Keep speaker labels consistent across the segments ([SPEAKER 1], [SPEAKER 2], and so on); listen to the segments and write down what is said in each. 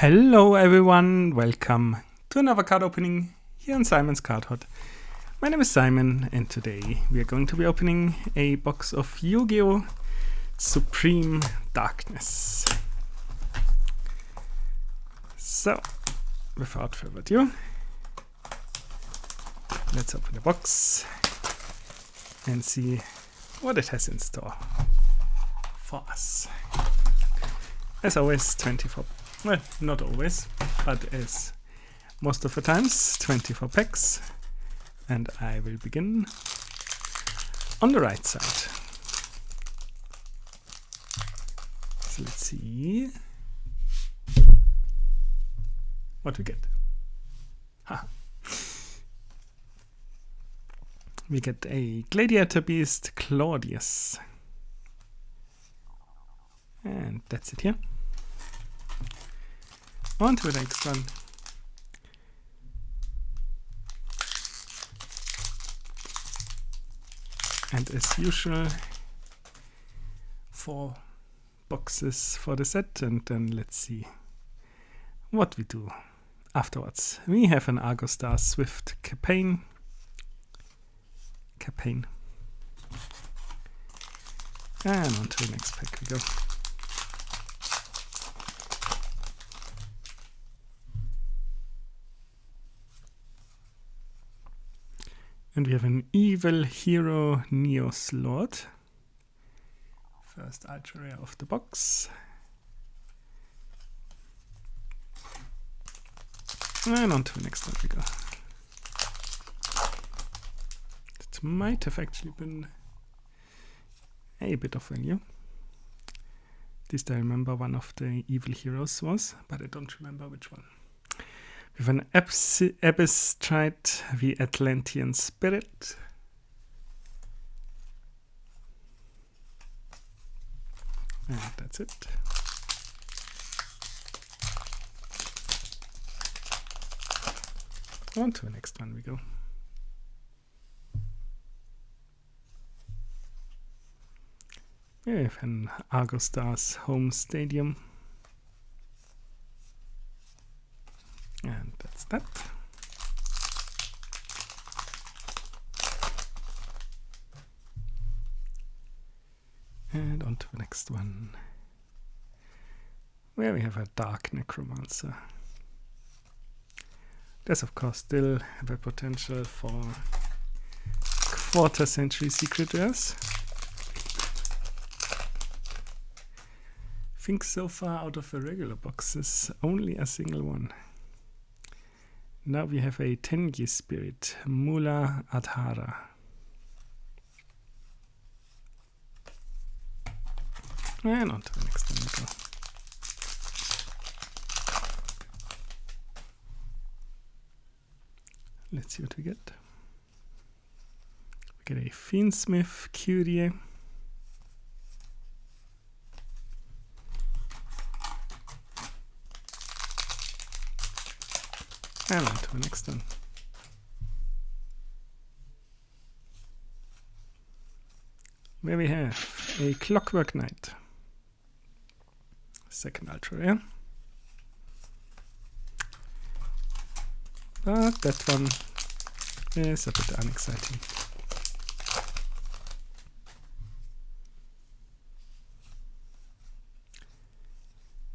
[SPEAKER 1] Hello everyone, welcome to another card opening here on Simon's Card Hut. My name is Simon and today we are going to be opening a box of YuGiOh Supreme Darkness. So, without further ado, let's open the box and see what it has in store for us. As always, 24, well, not always, but as most of the times, 24 packs. And I will begin on the right side. So let's see what we get. We get a Gladiator Beast Claudius. And that's it here. On to the next one. And as usual, 4 boxes for the set, and then let's see what we do afterwards. We have an Argostar Swift campaign. And on to the next pack we go. And we have an Evil Hero Neo slot. First ultra rare of the box. And on to the next one we go. That might have actually been a bit of value. At least I remember one of the Evil Heroes was, but I don't remember which one. With an Abyss Trite, the Atlantean Spirit. And that's it. On to the next one we go. We have an Argostar's home stadium. And that's that. And on to the next one, where we have a Dark Necromancer. There's of course still the potential for quarter-century secret rares. I think so far out of the regular boxes, only a single one. Now we have a Tengi Spirit, Mula Adhara. And on to the next one we go. Let's see what we get. We get a Fiendsmith Curie. And on to the next one. Where we have a Clockwork Knight. Second ultra rare. But that one is a bit unexciting.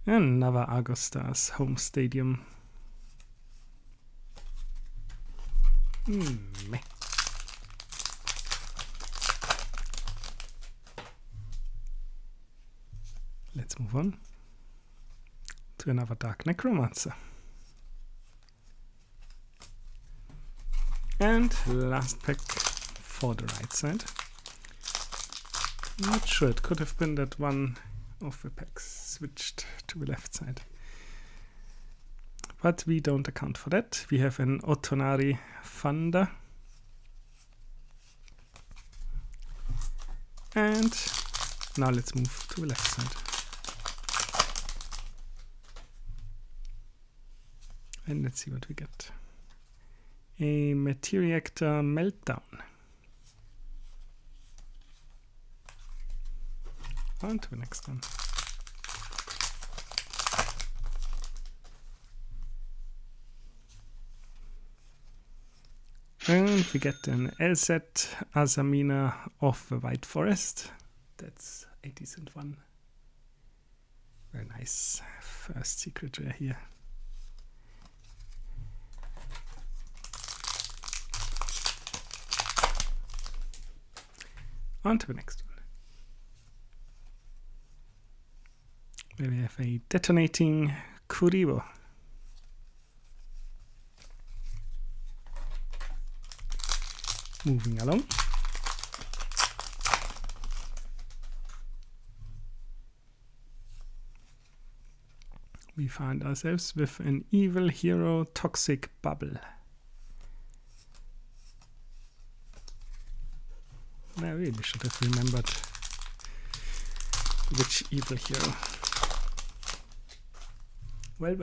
[SPEAKER 1] Another Argostar's home stadium. Meh. Let's move on to another Dark Necromancer. And last pack for the right side. Not sure, it could have been that one of the packs switched to the left side. But we don't account for that. We have an Otonari Thunder. And now let's move to the left side. And let's see what we get. A Materiactor Meltdown. On to the next one. And we get an LZ Azamina of the White Forest. That's a decent one. Very nice. First secret rare here. On to the next one. Where we have a detonating YuGiOh. Moving along. We find ourselves with an evil hero toxic bubble. I really should have remembered which evil hero. Well.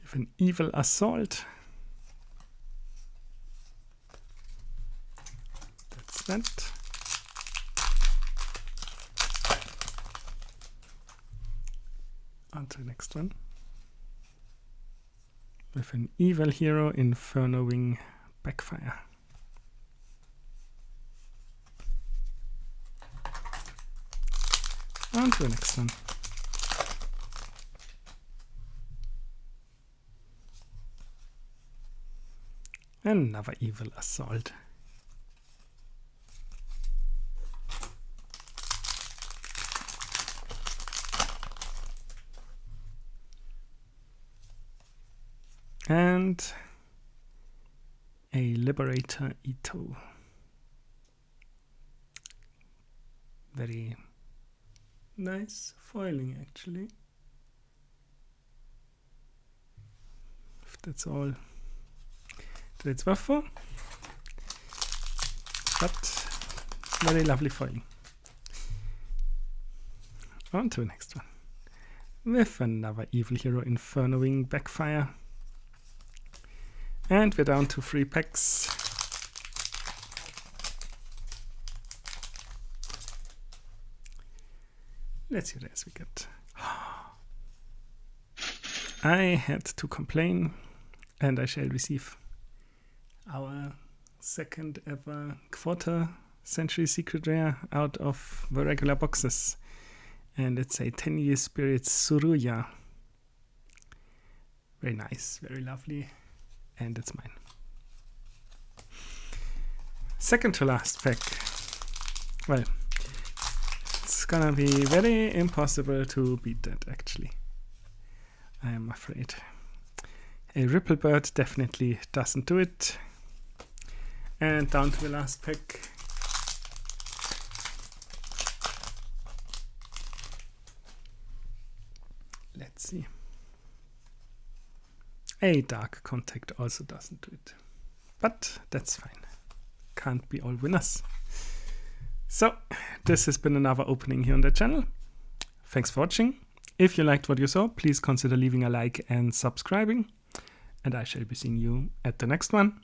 [SPEAKER 1] With an evil assault. That's that. On to the next one. With an evil hero Inferno Wing Backfire. On to the next one. Another evil assault. And a Liberator Ito. Very nice foiling, actually. If that's all that it's worth for. But very lovely foiling. On to the next one. With another evil hero Inferno Wing Backfire. And we're down to 3 packs. Let's see what else we get. I had to complain, and I shall receive our second ever quarter century secret rare out of the regular boxes. And it's a 10-year Spirit Suruya. Very nice, very lovely. And it's mine. Second to last pack. Well, it's gonna be very impossible to beat that, actually. I am afraid. A Ripple Bird definitely doesn't do it. And down to the last pack. Let's see. A Dark Contact also doesn't do it. But that's fine. Can't be all winners. So, this has been another opening here on the channel. Thanks for watching. If you liked what you saw, please consider leaving a like and subscribing. And I shall be seeing you at the next one.